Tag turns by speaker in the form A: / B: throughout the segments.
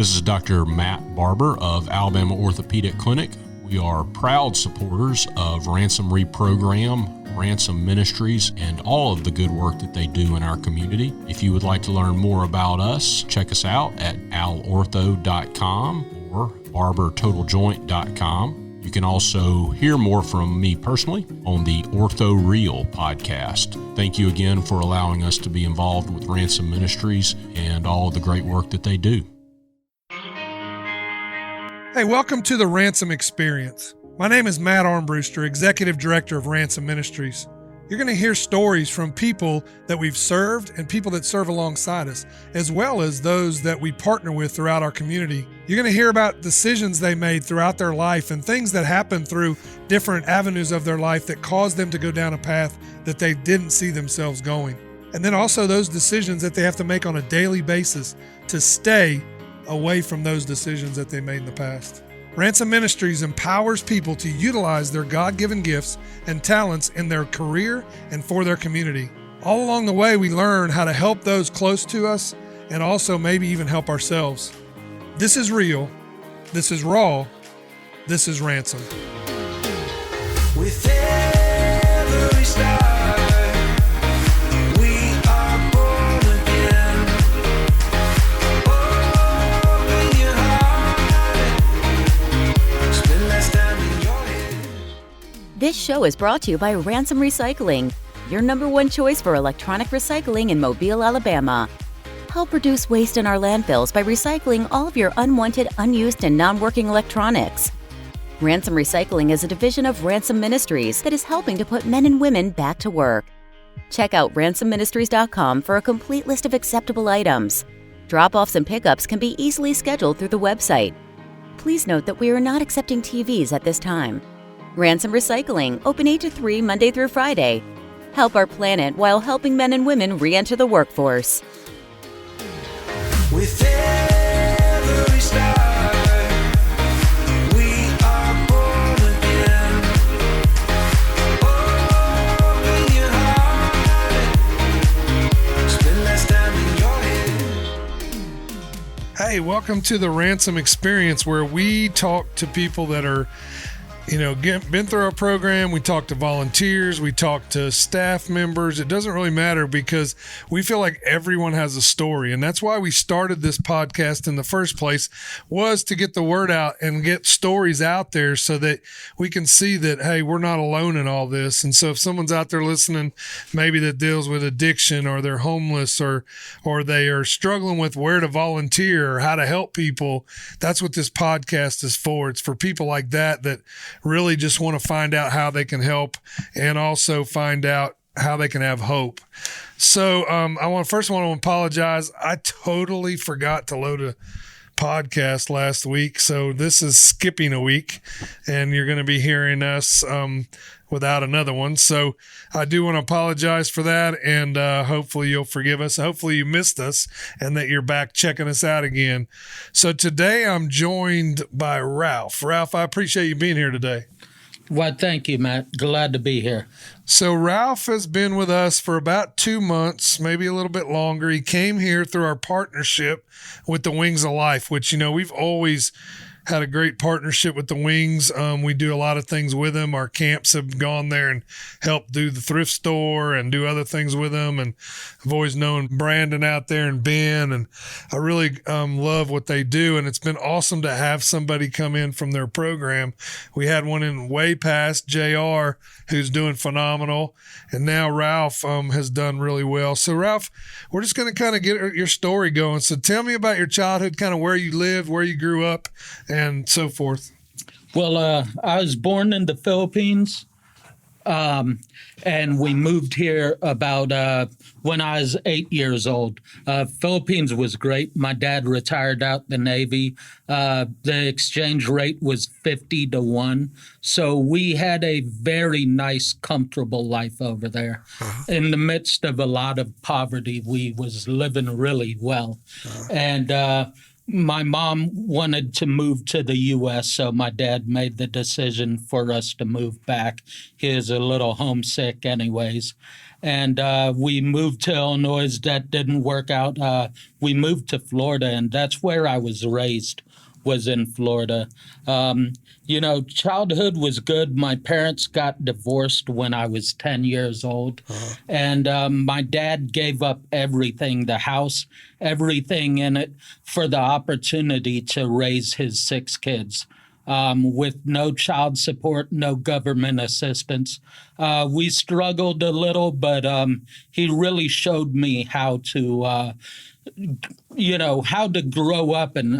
A: This is Dr. Matt Barber of Alabama Orthopedic Clinic. We are proud supporters of Ransom Reprogram, Ransom Ministries, and all of the good work that they do in our community. If you would like to learn more about us, check us out at alortho.com or barbertotaljoint.com. You can also hear more from me personally on the Ortho Real podcast. Thank you again for allowing us to be involved with Ransom Ministries and all of the great work that they do.
B: Hey, welcome to the Ransom Experience. My name is Matt Armbruster, Executive Director of Ransom Ministries. You're going to hear stories from people that we've served and people that serve alongside us, as well as those that we partner with throughout our community. You're going to hear about decisions they made throughout their life and things that happened through different avenues of their life that caused them to go down a path that they didn't see themselves going. And then also those decisions that they have to make on a daily basis to stay away from those decisions that they made in the past. Ransom Ministries empowers people to utilize their God-given gifts and talents in their career and for their community. All along the way, we learn how to help those close to us and also maybe even help ourselves. This is real. This is raw. This is Ransom.
C: With every star, we are born again. Open your heart, spend less time in your head.
D: This show is brought to you by Ransom Recycling, your number one choice for electronic recycling in Mobile, Alabama. Help reduce waste in our landfills by recycling all of your unwanted, unused, and non-working electronics. Ransom Recycling is a division of Ransom Ministries that is helping to put men and women back to work. Check out ransomministries.com for a complete list of acceptable items. Drop-offs and pickups can be easily scheduled through the website. Please note that we are not accepting TVs at this time. Ransom Recycling, open 8 to 3 Monday through Friday. Help our planet while helping men and women re-enter the workforce.
C: With every star, we are born again. Open your heart, spend less time in your head.
B: Hey, welcome to the Ransom Experience, where we talk to people that are been through our program. We talk to volunteers, we talk to staff members. It doesn't really matter because we feel like everyone has a story. And that's why we started this podcast in the first place, was to get the word out and get stories out there so that we can see that, hey, we're not alone in all this. And so if someone's out there listening, maybe that deals with addiction, or they're homeless, or they are struggling with where to volunteer or how to help people, that's what this podcast is for. It's for people like that really just want to find out how they can help and also find out how they can have hope. So I want to apologize. I totally forgot to load a podcast last week. So this is skipping a week, and you're going to be hearing us without another one. So I do want to apologize for that, and hopefully you'll forgive us. Hopefully you missed us and that you're back checking us out again. So today I'm joined by Ralph. Ralph, I appreciate you being here today.
E: Well, thank you, Matt. Glad to be here.
B: So Ralph has been with us for about 2 months, maybe a little bit longer. He came here through our partnership with the Wings of Life, which, we've always had a great partnership with the Wings. We do a lot of things with them. Our camps have gone there and helped do the thrift store and do other things with them. And I've always known Brandon out there and Ben, and I really love what they do. And it's been awesome to have somebody come in from their program. We had one in way past, JR, who's doing phenomenal. And now Ralph has done really well. So Ralph, we're just going to kind of get your story going. So tell me about your childhood, kind of where you lived, where you grew up, and so forth.
E: Well, I was born in the Philippines, and we moved here about when I was 8 years old. Philippines was great. My dad retired out the Navy. The exchange rate was 50 to 1. So we had a very nice, comfortable life over there. In the midst of a lot of poverty, we was living really well. And my mom wanted to move to the U.S., so my dad made the decision for us to move back. He is a little homesick, anyways. And we moved to Illinois. That didn't work out. We moved to Florida, and that's where I was raised, was in Florida. Childhood was good. My parents got divorced when I was 10 years old. And my dad gave up everything, the house, everything in it, for the opportunity to raise his 6 kids. With no child support, no government assistance. We struggled a little, but he really showed me how to how to grow up and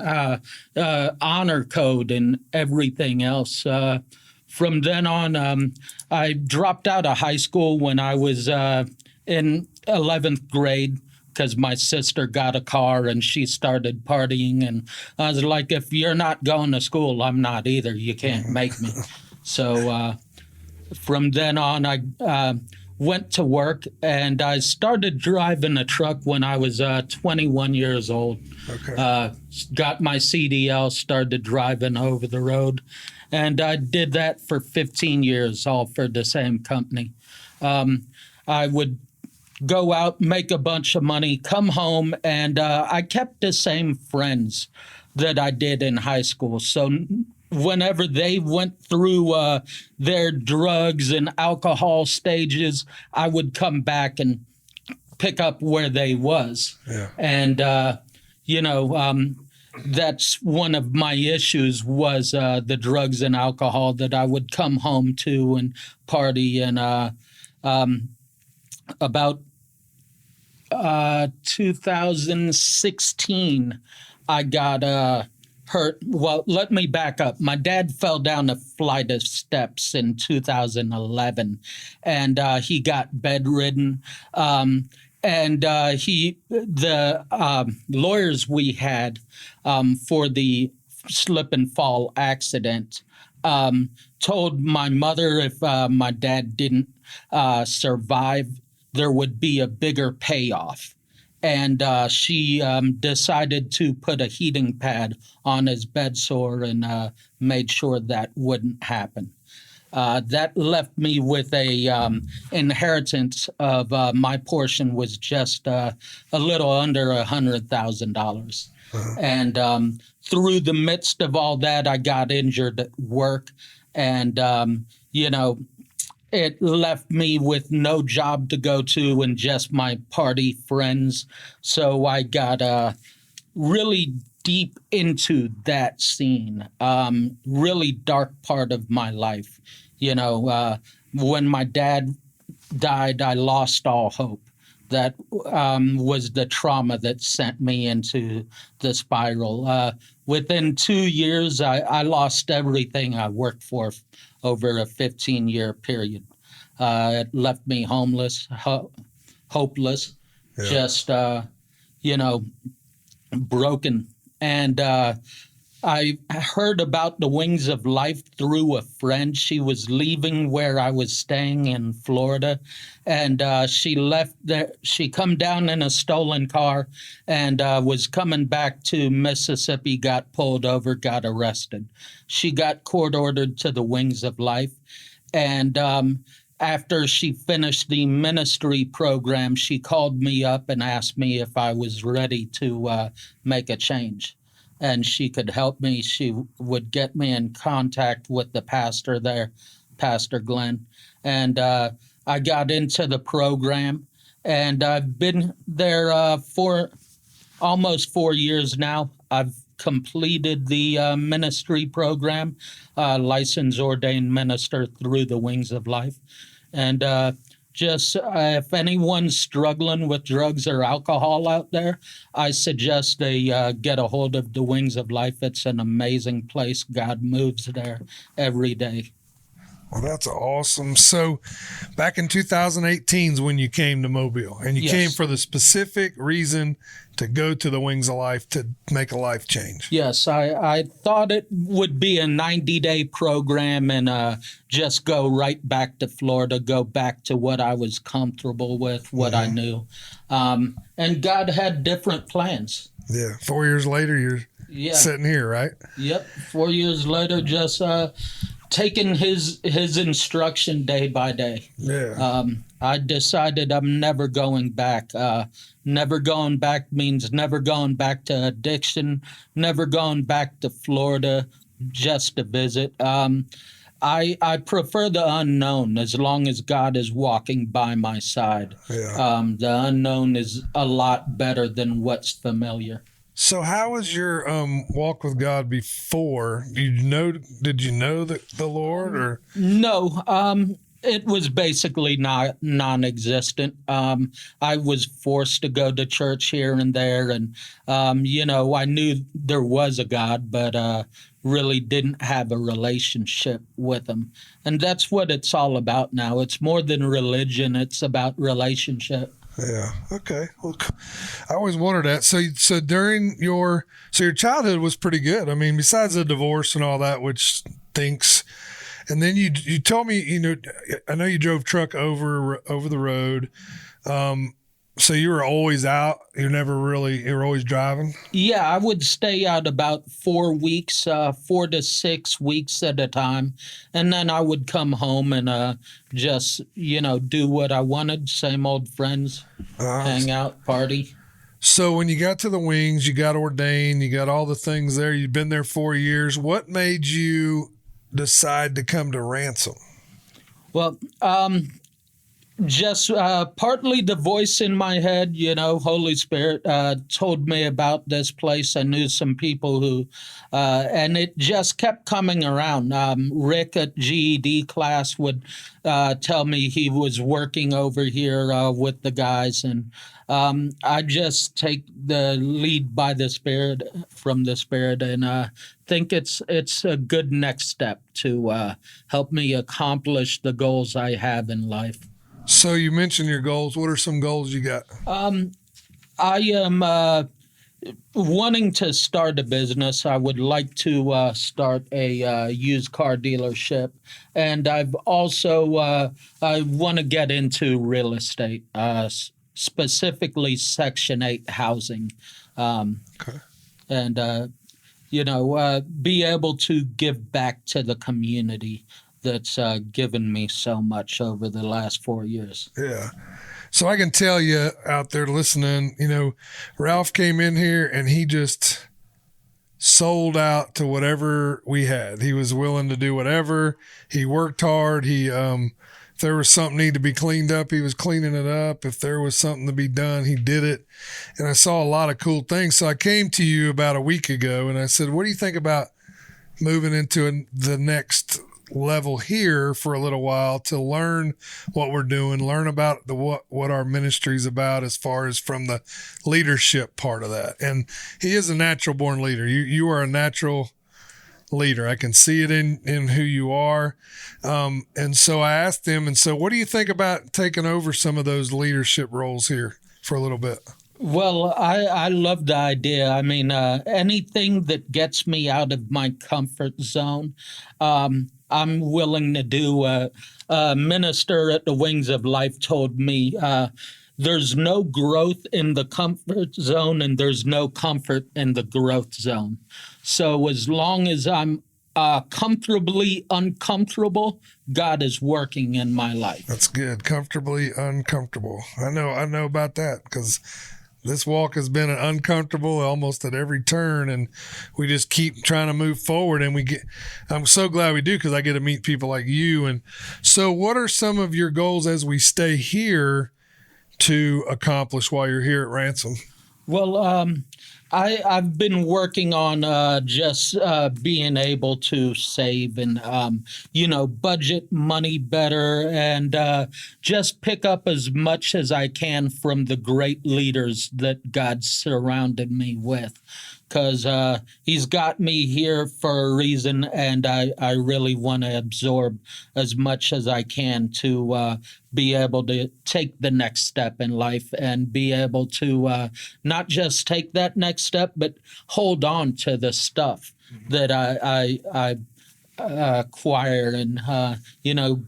E: honor code and everything else. From then on, I dropped out of high school when I was in 11th grade because my sister got a car and she started partying. And I was like, if you're not going to school, I'm not either. You can't make me. So from then on, I went to work, and I started driving a truck when I was 21 years old.
B: Okay.
E: Got my CDL, started driving over the road, and I did that for 15 years, all for the same company. I would go out, make a bunch of money, come home, and I kept the same friends that I did in high school. So whenever they went through their drugs and alcohol stages, I would come back and pick up where they was.
B: Yeah.
E: And, that's one of my issues was the drugs and alcohol that I would come home to and party. And about 2016, I got hurt. Well, let me back up. My dad fell down a flight of steps in 2011, and he got bedridden. The lawyers we had for the slip and fall accident told my mother if my dad didn't survive, there would be a bigger payoff. And she decided to put a heating pad on his bed sore and made sure that wouldn't happen. That left me with a inheritance of my portion was just a little under $100,000. And through the midst of all that, I got injured at work, and it left me with no job to go to and just my party friends. So I got really deep into that scene, really dark part of my life. When my dad died, I lost all hope. That was the trauma that sent me into the spiral. Within 2 years, I lost everything I worked for over a 15-year period. It left me homeless, hopeless, just, broken. And I heard about the Wings of Life through a friend. She was leaving where I was staying in Florida, and she left there. She come down in a stolen car and was coming back to Mississippi, got pulled over, got arrested. She got court ordered to the Wings of Life, and after she finished the ministry program, she called me up and asked me if I was ready to make a change. And she could help me. She would get me in contact with the pastor there, Pastor Glenn. And I got into the program, and I've been there for almost 4 years now. I've completed the ministry program, licensed ordained minister through the Wings of Life. And if anyone's struggling with drugs or alcohol out there, I suggest they get a hold of the Wings of Life. It's an amazing place. God moves there every day.
B: Well, that's awesome. So back in 2018 is when you came to Mobile, and you
E: Yes.
B: came for the specific reason to go to the Wings of Life to make a life change.
E: Yes, I thought it would be a 90-day program and just go right back to Florida, go back to what I was comfortable with, what I knew. And God had different plans.
B: Yeah. 4 years later,
E: Yeah.
B: sitting here, right?
E: Yep. 4 years later, just taking his instruction day by day.
B: Yeah.
E: I decided I'm never going back. Never going back means never going back to addiction, never going back to Florida just to visit. I prefer the unknown as long as God is walking by my side.
B: Yeah.
E: The unknown is a lot better than what's familiar.
B: So how was your walk with God before? Did you know the Lord or?
E: No, it was basically non-existent. I was forced to go to church here and there, and I knew there was a God, but really didn't have a relationship with him. And that's what it's all about now. It's more than religion; it's about relationship.
B: Yeah. Okay. Well, I always wondered that. So during your childhood was pretty good. I mean, besides the divorce and all that, which stinks. And then you told me, I know you drove truck over the road. So you were always out. You were always driving.
E: Yeah, I would stay out about 4 weeks, 4 to 6 weeks at a time. And then I would come home and just, do what I wanted. Same old friends, hang out, party.
B: So when you got to the Wings, you got ordained, you got all the things there. You've been there 4 years. What made you decide to come to Ransom?
E: Well, just partly the voice in my head, Holy Spirit told me about this place. I knew some people who, and it just kept coming around. Rick at GED class would tell me he was working over here with the guys, and I just take the lead by the Spirit, from the Spirit, and think it's a good next step to help me accomplish the goals I have in life.
B: So you mentioned your goals. What are some goals you got?
E: I am wanting to start a business. I would like to start a used car dealership, and I've also I want to get into real estate, specifically Section 8 housing,
B: Okay.
E: and be able to give back to the community that's given me so much over the last 4 years.
B: Yeah. So I can tell you out there listening, Ralph came in here and he just sold out to whatever we had. He was willing to do whatever. He worked hard. He, if there was something needed to be cleaned up, he was cleaning it up. If there was something to be done, he did it. And I saw a lot of cool things. So I came to you about a week ago and I said, what do you think about moving into the next level here for a little while to learn what we're doing, learn about what our ministry is about as far as from the leadership part of that. And he is a natural born leader. You are a natural leader. I can see it in who you are. And so I asked him, and so what do you think about taking over some of those leadership roles here for a little bit?
E: Well, I love the idea. I mean, anything that gets me out of my comfort zone, I'm willing to do. A minister at the Wings of Life told me there's no growth in the comfort zone and there's no comfort in the growth zone. So as long as I'm comfortably uncomfortable, God is working in my life.
B: That's good. Comfortably uncomfortable. I know about that because this walk has been uncomfortable almost at every turn, and we just keep trying to move forward. And I'm so glad we do because I get to meet people like you. And so what are some of your goals as we stay here to accomplish while you're here at Ransom?
E: Well, I've been working on just being able to save and, budget money better and just pick up as much as I can from the great leaders that God surrounded me with. Because he's got me here for a reason, and I really want to absorb as much as I can to be able to take the next step in life and be able to not just take that next step, but hold on to the stuff that choir and,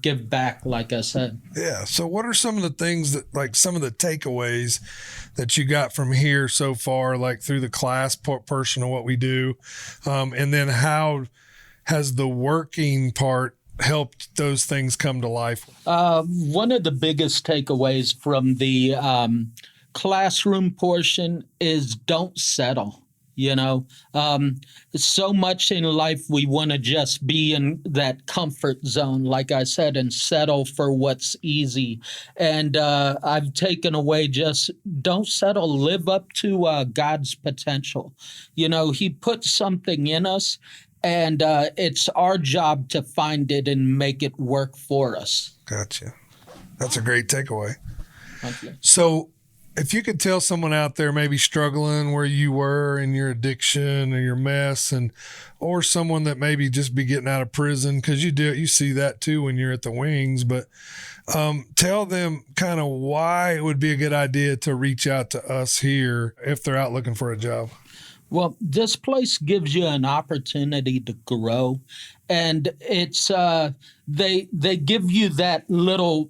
E: give back, like I said.
B: Yeah. So what are some of the things that, like some of the takeaways that you got from here so far, like through the class portion of what we do? And then how has the working part helped those things come to life?
E: One of the biggest takeaways from the classroom portion is don't settle. So much in life we want to just be in that comfort zone, like I said, and settle for what's easy. And I've taken away just don't settle, live up to God's potential. He put something in us, and it's our job to find it and make it work for us.
B: Gotcha. That's a great takeaway.
E: Okay.
B: So if you could tell someone out there maybe struggling where you were in your addiction or your mess, or someone that maybe just be getting out of prison, because you see that too when you're at the wings, but tell them kind of why it would be a good idea to reach out to us here if they're out looking for a job.
E: Well, this place gives you an opportunity to grow, and it's they give you that little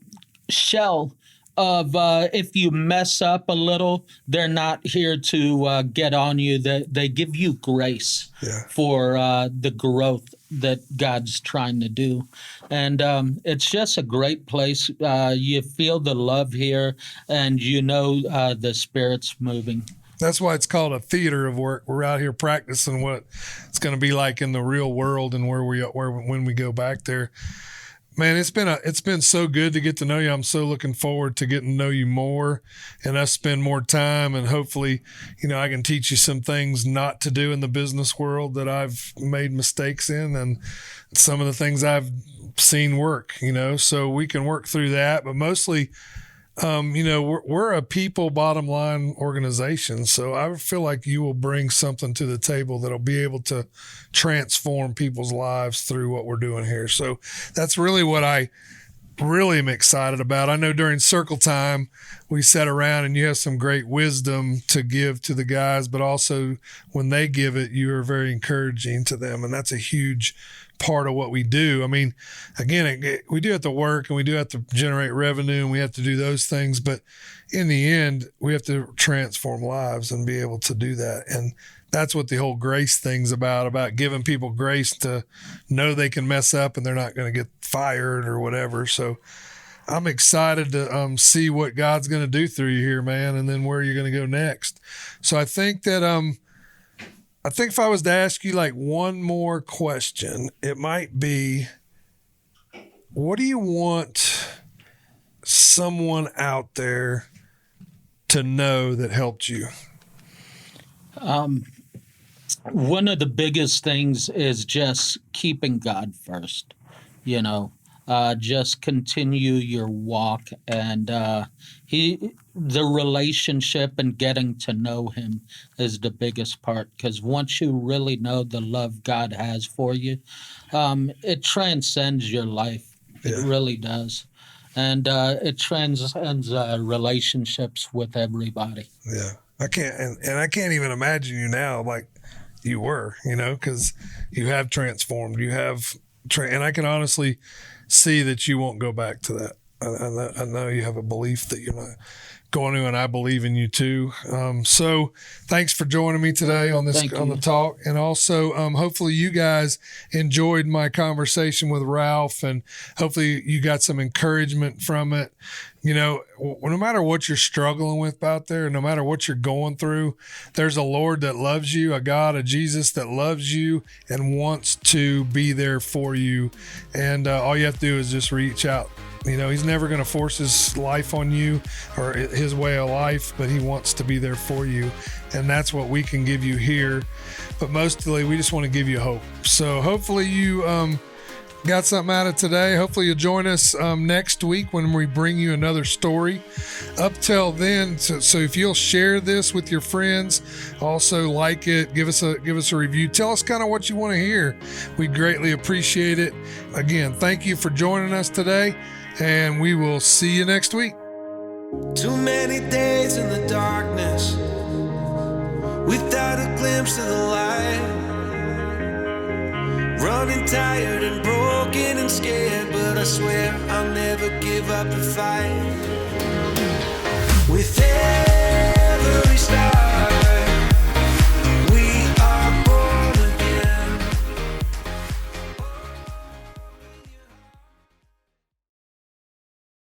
E: shell of if you mess up a little, they're not here to get on you. They give you grace for the growth that God's trying to do. And it's just a great place. You feel the love here, and the Spirit's moving.
B: That's why it's called a theater of work. We're out here practicing what it's going to be like in the real world and when we go back there. Man, it's been so good to get to know you. I'm so looking forward to getting to know you more and us spend more time, and hopefully, I can teach you some things not to do in the business world that I've made mistakes in, and some of the things I've seen work, so we can work through that. But mostly, we're a people bottom line organization. So I feel like you will bring something to the table that'll be able to transform people's lives through what we're doing here. So that's really what I really am excited about. I know during circle time, we sat around and you have some great wisdom to give to the guys, but also when they give it, you are very encouraging to them. And that's a huge part of what we do. I mean, again, we do have to work and we do have to generate revenue and we have to do those things, but in the end, we have to transform lives and be able to do that. And that's what the whole grace thing's about giving people grace to know they can mess up and they're not going to get fired or whatever. So I'm excited to see what God's going to do through you here, man, and then where you're going to go next. So I think that if I was to ask you like one more question, it might be, what do you want someone out there to know that helped you?
E: One of the biggest things is just keeping God first, just continue your walk, and the relationship and getting to know him is the biggest part, because once you really know the love God has for you, it transcends your life.
B: Yeah.
E: It really does. And it transcends relationships with everybody.
B: Yeah. I can't even imagine you now like you were, because you have transformed. You have, and I can honestly see that you won't go back to that. I know you have a belief that you're not going to, and I believe in you too. So thanks for joining me today on the talk. And also, hopefully you guys enjoyed my conversation with Ralph, and hopefully you got some encouragement from it. No matter what you're struggling with out there, no matter what you're going through, there's a Lord that loves you, a God, a Jesus that loves you and wants to be there for you. And all you have to do is just reach out. He's never going to force his life on you or his way of life, but he wants to be there for you. And that's what we can give you here. But mostly we just want to give you hope. So hopefully you got something out of today. Hopefully you'll join us next week when we bring you another story. Up till then, so if you'll share this with your friends, also like it, give us a review. Tell us kind of what you want to hear. We greatly appreciate it. Again, thank you for joining us today, and we will see you next week.
C: Too many days in the darkness without a glimpse of the light, running I'm tired and broken and scared, but I swear I'll never give up the fight.